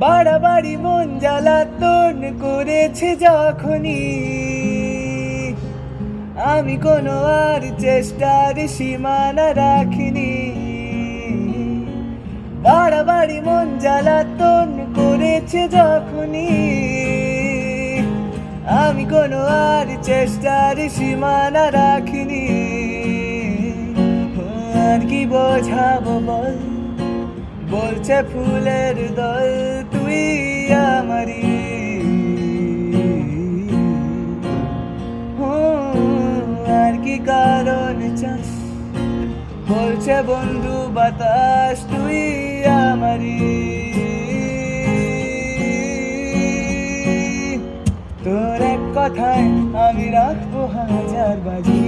বাড়াবাড়ি মন জ্বালাতন করেছে যখনই আমি কোনো আর চেষ্টার সীমানা রাখিনি। বাড়াবাড়ি মন জ্বালাতন করেছে যখনই আমি কোনো আর চেষ্টার সীমানা রাখিনি। আর কি বোঝাবো বল, বলছে ফুলের দল তুই আমারি। আর কি কারণ চাস, বলছে বন্ধু বাতাস তুই আমারি। তোর এক কথায় আমি রাখবো হাজার বাজি।